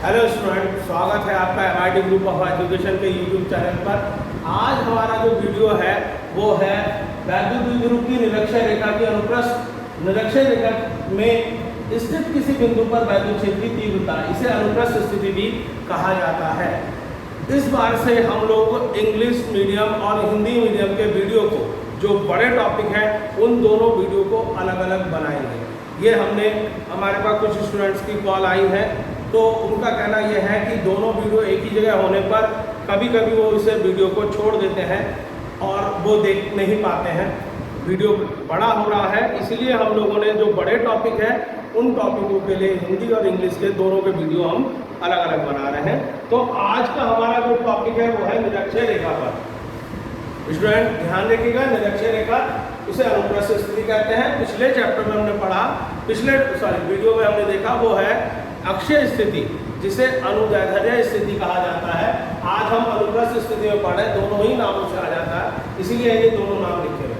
Hello student, स्वागत है आपका MIT ग्रुप ऑफ एजुकेशन के यूट्यूब चैनल पर। आज हमारा जो वीडियो है वो है वैद्युत द्विध्रुव की निरक्षीय रेखा की अनुप्रस्थ निरक्षीय रेखा में स्थित किसी बिंदु पर वैद्युत क्षेत्र की तीव्रता, इसे अनुप्रस्थ स्थिति भी कहा जाता है। इस बार से हम लोग इंग्लिश मीडियम और हिंदी मीडियम के वीडियो को, जो बड़े टॉपिक हैं, उन दोनों वीडियो को अलग अलग बनाएंगे। ये हमारे पास कुछ स्टूडेंट्स की कॉल आई है, तो उनका कहना यह है कि दोनों वीडियो एक ही जगह होने पर कभी कभी वो इसे वीडियो को छोड़ देते हैं और वो देख नहीं पाते हैं। वीडियो बड़ा हो रहा है, इसलिए हम लोगों ने जो बड़े टॉपिक हैं उन टॉपिकों के लिए हिंदी और इंग्लिश के दोनों के वीडियो हम अलग अलग बना रहे हैं। तो आज का हमारा जो टॉपिक है वो है निरक्षीय रेखा पर। स्टूडेंट ध्यान रखिएगा, निरक्षीय रेखा उसे अनुप्रस्थ स्थिति कहते हैं। पिछले चैप्टर में हमने पढ़ा, वीडियो में हमने देखा वो है अक्षीय स्थिति, जिसे अनुदैर्ध्य स्थिति कहा जाता है। आज हम अनुप्रस्थ स्थिति में पढ़े, दोनों ही नामों से आ जाता है, इसीलिए ये दोनों नाम लिखे हुए।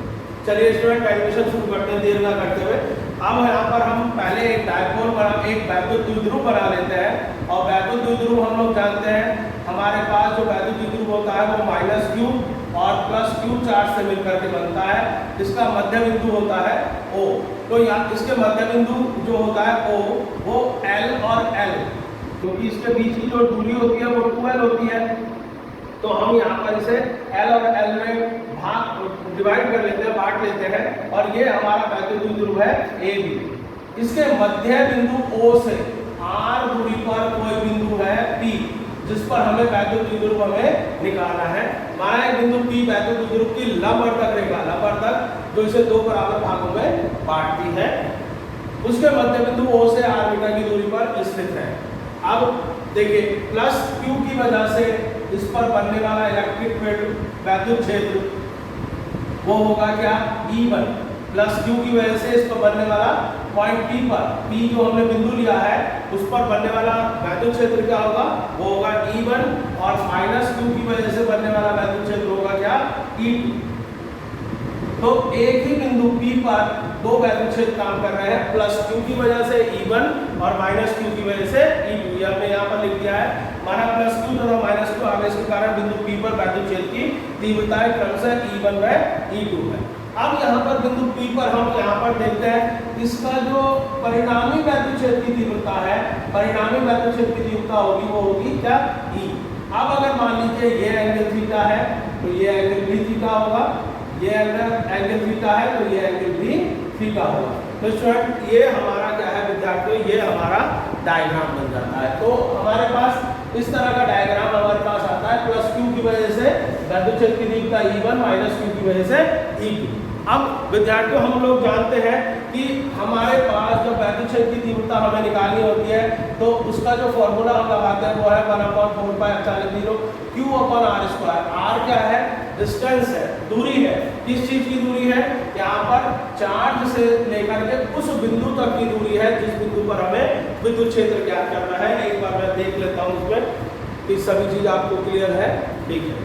चलिए स्टूडेंट एडमिशन शुरू करते हैं देर ना करते हुए। अब यहाँ पर हम पहले एक वैद्युत द्विध्रुव बना लेते हैं। और वैद्युत द्विध्रुव हम लोग जानते हैं, हमारे पास जो वैद्युत द्विध्रुव होता है वो -q और +q चार्ज से मिलकर के बनता है। इसका मध्य बिंदु होता है O। तो यहाँ इसके मध्य बिंदु जो होता है O, वो L और L, क्योंकि इसके बीच की जो दूरी होती है वो 2L होती है। तो हम यहाँ पर इसे L और L में डिवाइड कर लेते हैं, बांट लेते हैं, और ये हमारा वैद्युत द्विध्रुव है AB। इसके मध्य बिंदु O से R दूरी पर कोई बिंदु है P, जिस पर हमें वैद्युत द्विध्रुव निकालना है। माना एक बिंदु P वैद्युत द्विध्रुव की लंबवर्तक रेखा जो इसे दो बराबर भागों में बांटती है, उसके मध्य बिंदु O से R मीटर की दूरी पर स्थित है। अब देखिए, +q की वजह से इस पर बनने वाला इलेक्ट्रिक फील्ड वैद्युत क्षेत्र वो होगा क्या, E1। +q की वजह से इस पर बनने वाला पॉइंट P पर, P जो हमने बिंदु लिया है उस पर बनने वाला वैद्युत क्षेत्र क्या होगा, वो होगा E1। और -q की वजह से बनने वाला वैद्युत क्षेत्र होगा क्या, E2। तो एक ही बिंदु P पर दो वैद्युत क्षेत्र काम कर रहे हैं, +q की वजह से E1 और -q की वजह से E2। ये हमने यहाँ पर लिख दिया है। माना +q तथा -q आगे के कारण बिंदु P पर वैद्युत क्षेत्र की तीव्रताएं क्रमशः E1 व E2 है। अब यहाँ पर बिंदु P पर हम यहाँ पर देखते हैं इसका जो परिणामी वैद्युत क्षेत्र की तीव्रता है, परिणामी वैद्युत क्षेत्र की तीव्रता होगी वो होगी क्या, E। अब अगर मान लीजिए ये एंगल थीटा है तो ये एंगल भी थीटा होगा, ये एंगल थीटा है तो ये एंगल भी थीटा होगा। तो स्टूडेंट ये हमारा क्या है विद्यार्थियों, ये हमारा डायग्राम बन जाता है। तो हमारे पास इस तरह का डायग्राम हमारे पास आता है। +q की वजह से वैद्युत क्षेत्र की तीव्रता E1, -q की वजह से E2। अब विद्यार्थियों हम लोग जानते हैं कि हमारे पास जब वैद्युत क्षेत्र की तीव्रता हमें निकालनी होती है तो उसका जो फॉर्मूला हम लगाते हैं वो है 1/4πε0 q/r²। r क्या है, डिस्टेंस है, दूरी है। किस चीज की दूरी है, यहाँ पर चार्ज से लेकर के उस बिंदु तक की दूरी है जिस बिंदु पर हमें विद्युत क्षेत्र ज्ञात करना है। एक बार मैं देख लेता हूँ उसमें कि सभी चीज आपको क्लियर है, ठीक है।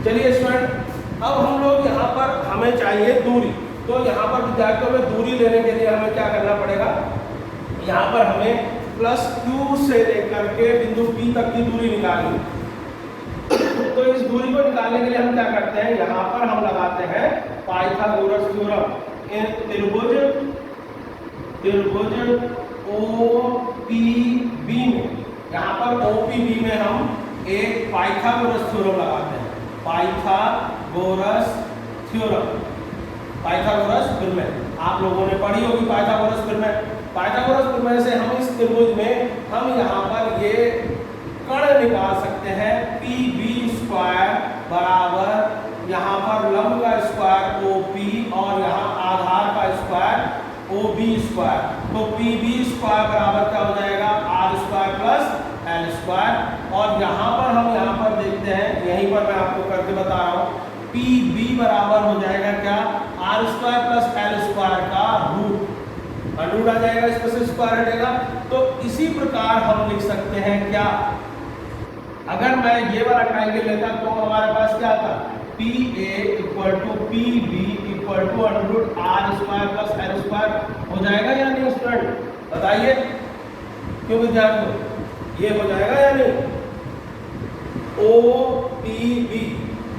चलिए स्टूडेंट, अब हम लोग यहाँ पर हमें चाहिए दूरी। तो यहाँ पर विद्यार्थियों में दूरी लेने के लिए हमें क्या करना पड़ेगा, यहाँ पर हमें +q से लेकर के बिंदु P तक की दूरी निकालनी। तो इस दूरी को निकालने के लिए हम क्या करते हैं, यहाँ पर हम लगाते हैं पाइथागोरस थ्योरम। त्रिभुज OPB में, यहाँ पर OPB में हम एक पाइथागोरस थ्योरम लगाते हैं। पाइथागोरस प्रमेय आप लोगों ने पढ़ी होगी। पाइथागोरस प्रमेय से हम इस त्रिभुज में हम यहाँ पर ये कण निकाल सकते हैं। PB² बराबर यहाँ पर लंब का स्क्वायर OP और यहाँ आधार का स्क्वायर OB²। तो PB² बराबर क्या हो जाएगा, r² + l²। और यहाँ पर देखते हैं, यहीं पर मैं आपको करके बता रहा हूँ, PB बराबर हो जाएगा क्या, r² + l² का रूट आ जाएगा, इस पर से स्क्वायर हटेगा। तो इसी प्रकार हम लिख सकते हैं क्या, अगर मैं ये वाला ट्रायंगल लेता तो हमारे पास क्या था, PA = PB = √r² + l² हो जाएगा या नहीं स्टूडेंट, बताइए क्यों विद्यार्थियों। ये हो जाएगा या नहीं, OPB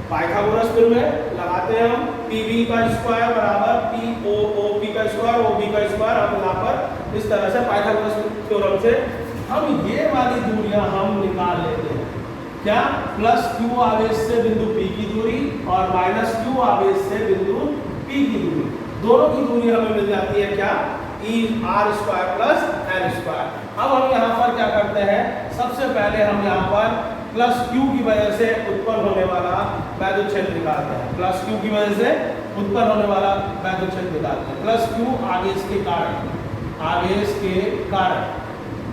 पाइथागोरस में लगाते हैं हम, PB का स्क्वायर बराबर POP का स्क्वायर, OB का स्क्वायर। हम यहाँ पर इस तरह से पाइथागोरस थ्योरम से हम ये वाली दूरियां हम निकाल लेते हैं। क्या, प्लस Q आवेश से बिंदु P की दूरी और माइनस Q आवेश से बिंदु P की दूरी, दोनों की दूरी हमें मिल जाती है क्या, ER² प्लस L²। अब हम यहाँ पर क्या करते हैं, सबसे पहले हम यहाँ पर प्लस Q की वजह से उत्पन्न होने वाला वैद्युत क्षेत्र निकालते हैं। प्लस Q की वजह से उत्पन्न होने वाला वैद्युत क्षेत्र निकालते हैं। प्लस Q आवेश के कारण, आवेश के कारण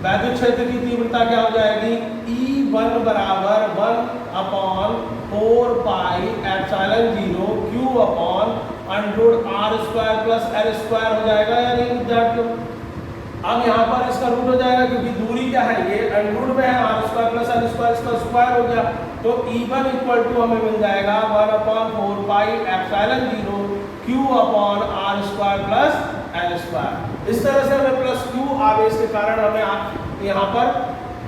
वैद्युत क्षेत्र की तीव्रता क्या हो जाएगी, E1 बराबर 1/4 pi epsilon 0 Q upon √R² plus L² हो जाएगा या नहीं विद्यार्थियों। अब यहाँ पर इसका रूट हो जाएगा क्योंकि दूरी क्या है, ये √ में है, R² प्लस L² इसका स्क्वायर हो गया। तो E1 इक्वल टू हमें मिल जाएगा 1/4 pi epsilon 0 Q upon R² plus L²। इस तरह से हमें प्लस Q आवेश के कारण हमें यहाँ पर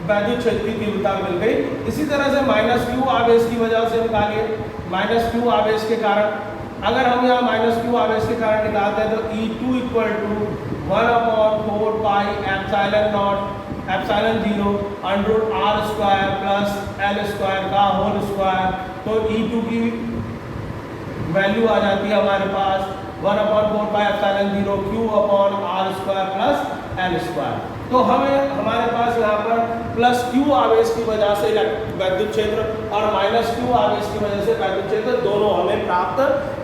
वैद्युत क्षेत्र की तीव्रता मिल गई। इसी तरह से माइनस Q आवेश की वजह से निकालिए, माइनस Q आवेश के कारण, अगर हम यहाँ माइनस Q आवेश के कारण निकालते हैं तो E2 equal to 1/4 pi epsilon 0 √R² plus L² का होल स्क्वायर। तो E2 की वैल्यू आ जाती है हमारे पास 1/4 pi epsilon 0 Q upon R² plus L²। तो हमें हमारे पास यहाँ पर प्लस Q आवेश की वजह से वैद्युत क्षेत्र और माइनस Q आवेश की वजह से वैद्युत क्षेत्र दोनों हमें प्राप्त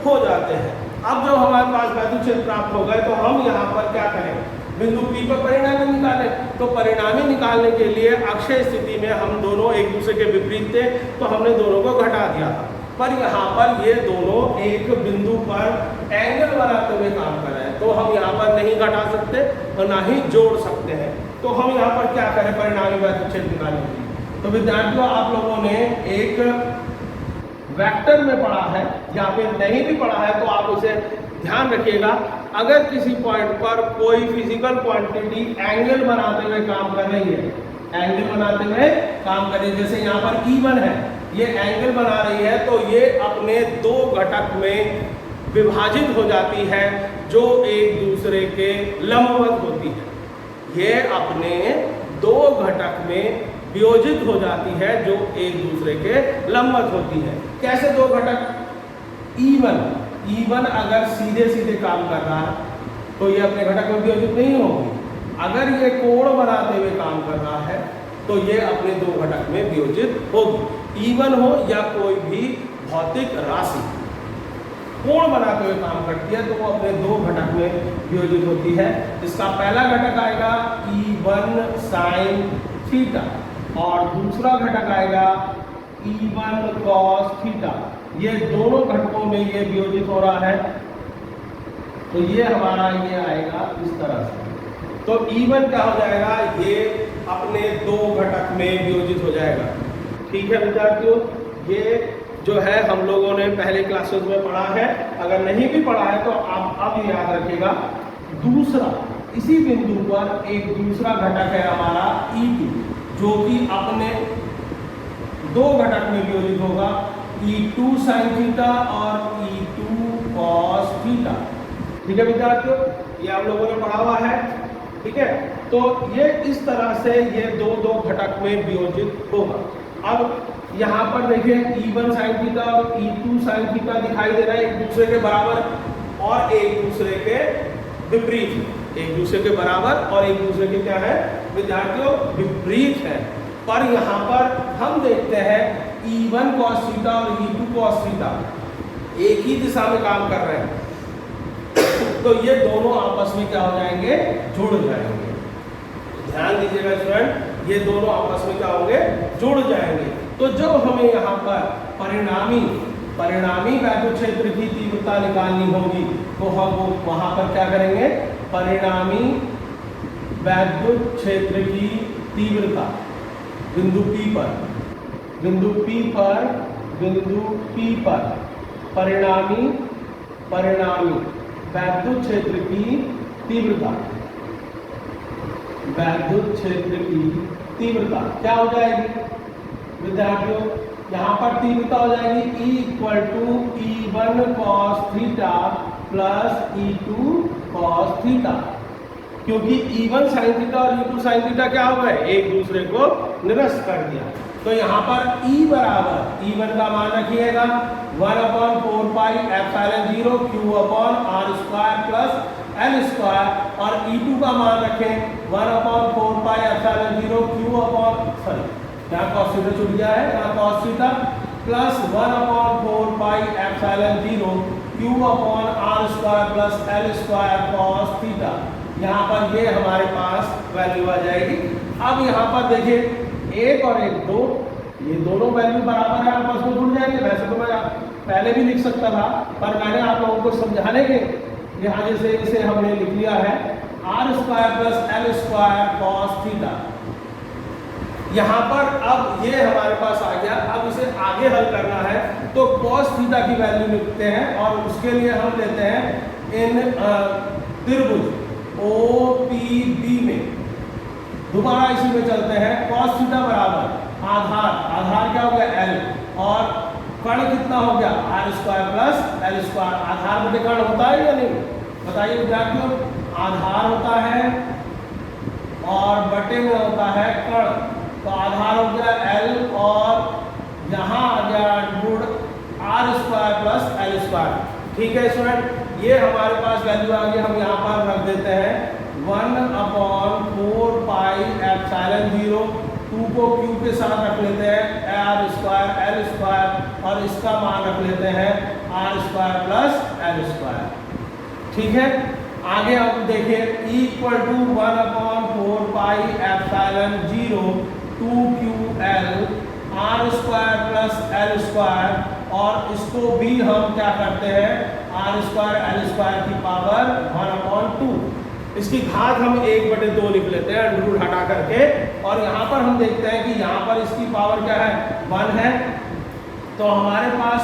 हो जाते हैं। अब जब हमारे पास वैद्युत क्षेत्र प्राप्त हो गए तो हम यहाँ पर क्या करें, बिंदु P पर परिणामी निकालें। तो परिणामी निकालने के लिए अक्षय स्थिति में हम दोनों एक दूसरे के विपरीत थे, तो हमने दोनों को घटा दिया था। पर यहाँ पर ये दोनों एक बिंदु पर एंगल बनाते हुए काम कर रहे हैं, तो हम यहाँ पर नहीं घटा सकते और ना ही जोड़ सकते हैं। तो हम यहाँ पर क्या करें, परिणामी वैद्युत क्षेत्र निकालने के लिए। तो विद्यार्थियों, आप लोगों ने एक वेक्टर में पढ़ा है, या फिर नहीं भी पढ़ा है तो आप उसे ध्यान रखिएगा। अगर किसी पॉइंट पर कोई फिजिकल क्वांटिटी एंगल बनाते हुए काम कर रही है, एंगल बनाते हुए काम कर रही है, जैसे यहाँ पर E1 है, ये एंगल बना रही है, तो ये अपने दो घटक में विभाजित हो जाती है जो एक दूसरे के लंबवत होती है। ये अपने दो घटक में वियोजित हो जाती है जो एक दूसरे के लंबवत होती है। कैसे दो घटक, E1 अगर सीधे सीधे काम कर रहा है तो ये अपने घटक में वियोजित नहीं होगी। अगर ये कोण बनाते हुए काम कर रहा है तो ये अपने दो घटक में वियोजित होगी। E1 हो या कोई भी भौतिक राशि कोण बनाते हुए काम करती है तो वो अपने दो घटक में वियोजित होती है। इसका पहला घटक आएगा E1 sin थीटा और दूसरा घटक आएगा E1 cos थीटा। ये दोनों घटकों में ये वियोजित हो रहा है, तो ये हमारा ये आएगा इस तरह से। तो E1 क्या हो जाएगा, ये अपने दो घटक में वियोजित हो जाएगा। ठीक है विद्यार्थियों, ये जो है हम लोगों ने पहले क्लासेस में पढ़ा है। अगर नहीं भी पढ़ा है तो आप अब याद रखिएगा। दूसरा, इसी बिंदु पर एक दूसरा घटक है हमारा E2 जो कि अपने दो घटक में वियोजित होगा, E2 sin थीटा और E2 cos थीटा। ठीक है विद्यार्थियों, ये आप लोगों ने पढ़ा हुआ है। ठीक है, तो ये इस तरह से ये दो घटक में वियोजित होगा। अब यहाँ पर देखिए E1 sin थीटा और E2 sin थीटा दिखाई दे रहा है एक दूसरे के बराबर और एक दूसरे के विपरीत। एक दूसरे के बराबर और एक दूसरे के क्या है विद्यार्थियों, विपरीत है। पर यहाँ पर हम देखते हैं E1 cos थीटा और E2 cos थीटा एक ही दिशा में काम कर रहे हैं, तो ये दोनों आपस में क्या हो जाएंगे, जुड़ जाएंगे। ध्यान दीजिएगा स्टूडेंट, ये दोनों आपस में क्या होंगे, जुड़ जाएंगे। तो जब हमें यहाँ पर परिणामी वैद्युत क्षेत्र की तीव्रता निकालनी होगी तो हम वो वहाँ पर क्या करेंगे, परिणामी वैद्युत क्षेत्र की तीव्रता बिंदु P पर परिणामी वैद्युत क्षेत्र की तीव्रता तीव्रता क्या हो जाएगी विद्यार्थियों, यहाँ पर तीव्रता हो जाएगी E equal to E1 cos theta plus E2 cos theta, क्योंकि E1 sin थीटा और E2 sin थीटा क्या हो गए, एक दूसरे को निरस्त कर दिया। तो यहाँ पर E बराबर E1 का मान रखिएगा 1/4 pi epsilon 0 Q upon R square plus L square, और E2 का मान रखें 1/4 पाई एप्सिलॉन 0 Q अपॉन यहाँ cos थीटा छूट गया है, यहाँ cos theta plus 1/4 pi epsilon 0 Q upon R square plus L square cos theta. यहाँ पर ये हमारे पास वैल्यू आ जाएगी। अब यहाँ पर देखिए एक और एक दो, ये दोनों वैल्यू बराबर है, आपस में जुड़ जाएंगे। वैसे तो मैं पहले भी लिख सकता था, पर मैंने आप लोगों को समझाने के यहाँ जैसे इसे हमने लिख लिया है R square plus L square cos theta. यहाँ पर अब ये हमारे पास आ गया। अब इसे आगे हल करना है तो cos थीटा की वैल्यू लिखते हैं, और उसके लिए हम लेते हैं इन त्रिभुज OPB में, दोबारा इसी में चलते हैं। cos थीटा बराबर आधार क्या हो गया L, और कण कितना हो गया R square plus L square. आधार बटे कण होता है या नहीं, बताइए विद्यार्थियों। आधार होता है और बटे में होता है कण, तो आधार हो गया L और यहाँ आ गया गुण R square plus L square. ठीक है स्टूडेंट, ये हमारे पास वैल्यू आ गई। हम यहाँ पर रख देते हैं 1/4 पाई एप्सिलॉन 0, 2 को Q के साथ रख लेते हैं R स्क्वायर L स्क्वायर, और इसका मान रख लेते हैं R square plus L square. ठीक है, आगे अब देखिए E equal to 1/4 pi epsilon 0 2QL R square plus L square, और इसको भी हम क्या करते हैं R स्क्वायर L स्क्वायर की पावर 1/2, इसकी घात हम 1/2 लिख लेते हैं अंडर रूट हटा करके। और यहाँ पर हम देखते हैं कि यहाँ पर इसकी पावर क्या है 1 है, तो हमारे पास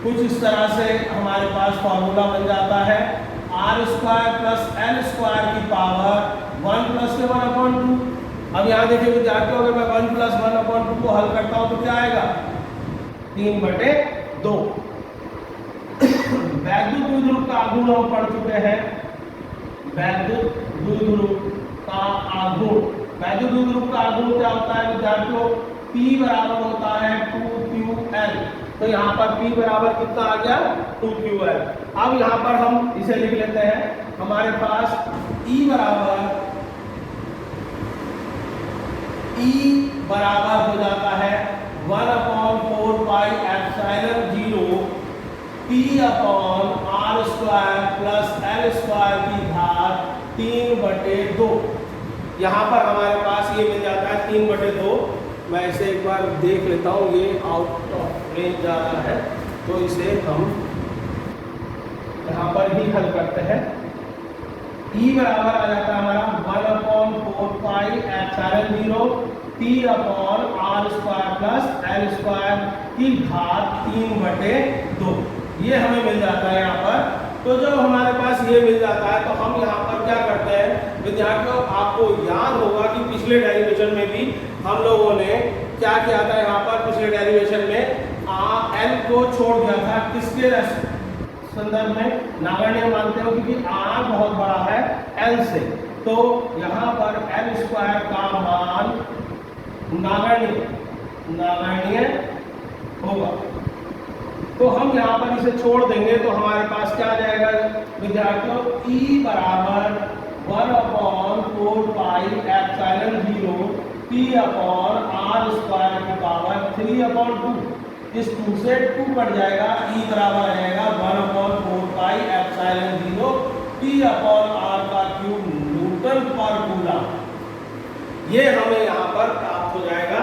कुछ इस तरह से हमारे पास फॉर्मूला बन जाता है R square plus L square की पावर 1 प्लस के 1/2। अब यहाँ देखिए विद्यार्थियों, अगर मैं 1 प्लस 1/2 को हल करता हूँ तो क्या आएगा 3/2। वैद्युत द्विध्रुव का आघूर्ण हम पढ़ चुके हैं, वैद्युत द्विध्रुव का आघूर्ण। वैद्युत द्विध्रुव का आघूर्ण क्या होता है विद्यार्थियों, P बराबर होता है 2QL। तो यहाँ पर P बराबर कितना आ गया 2QL। अब यहाँ पर हम इसे लिख लेते हैं, हमारे पास E बराबर हो जाता है 1/4 pi epsilon 0 P upon R square plus L square की घात 3/2। यहाँ पर हमारे पास ये मिल जाता है 3/2। मैं इसे एक बार देख लेता हूँ, ये आउट ऑफ रेंज जा रहा है, तो इसे हम यहाँ पर ही हल करते हैं। E बराबर आ जाता है हमारा 1/4 pi epsilon 0 P upon R square plus L square की घात 3/2। ये हमें मिल जाता है यहाँ पर। तो जब हमारे पास ये मिल जाता है तो हम यहाँ पर क्या करते हैं विद्यार्थियों, आपको याद होगा कि पिछले डेरिवेशन में भी हम लोगों ने क्या किया था। यहाँ पर पिछले डेरिवेशन में L को छोड़ दिया था, किसके संदर्भ में, नगण्य मानते हो क्योंकि R बहुत बड़ा है L से, तो यहाँ पर L स्क्वायर का मान नगण्य होगा। तो हम यहाँ पर इसे छोड़ देंगे तो हमारे पास क्या आ जाएगा विद्यार्थियों, E बराबर 1/4 pi epsilon 0 P upon R square की पावर 3/2। इस 2 से 2 कट जाएगा, E बराबर आ जाएगा 1/4 pi epsilon 0 P upon R का क्यूब न्यूटन पर कूलम। ये हमें यहाँ पर प्राप्त हो जाएगा,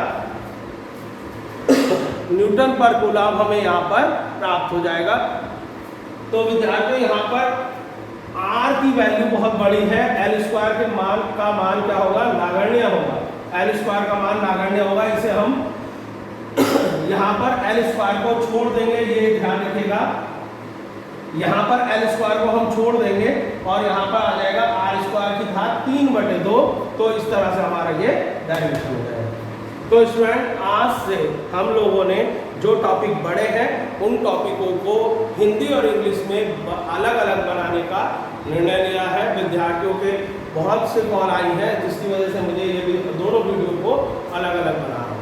न्यूटन पर कूलम हमें यहाँ पर प्राप्त हो जाएगा। तो विद्यार्थियों यहाँ पर R की वैल्यू बहुत बड़ी है, L स्क्वायर के मान का मान क्या होगा, नगण्य होगा। L स्क्वायर का मान नगण्य होगा, इसे हम यहाँ पर L स्क्वायर को छोड़ देंगे, ये ध्यान रखिएगा। यहाँ पर एल स्क्वायर को हम छोड़ देंगे और यहाँ पर आ जाएगा आर स्क्वायर की घात 3/2। तो इस तरह से हमारा ये डेरिवेशन हो जाएगा। तो स्टूडेंट आज से हम लोगों ने जो टॉपिक पढ़े हैं उन टॉपिकों को हिंदी और इंग्लिश में अलग अलग बनाने का निर्णय लिया है। विद्यार्थियों के बहुत से कॉल आई है जिसकी वजह से मुझे ये भी दोनों वीडियो को अलग अलग बना रहा हूँ।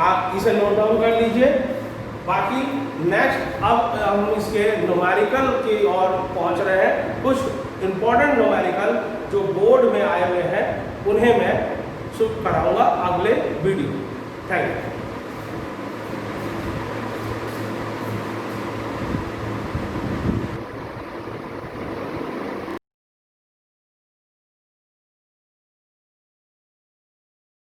आप इसे नोट डाउन कर लीजिए। बाकी नेक्स्ट अब हम इसके न्यूमेरिकल की ओर पहुँच रहे हैं। कुछ इम्पोर्टेंट न्यूमेरिकल जो बोर्ड में आए हुए हैं उन्हें मैं शुरू कराऊंगा अगले वीडियो। Thank you.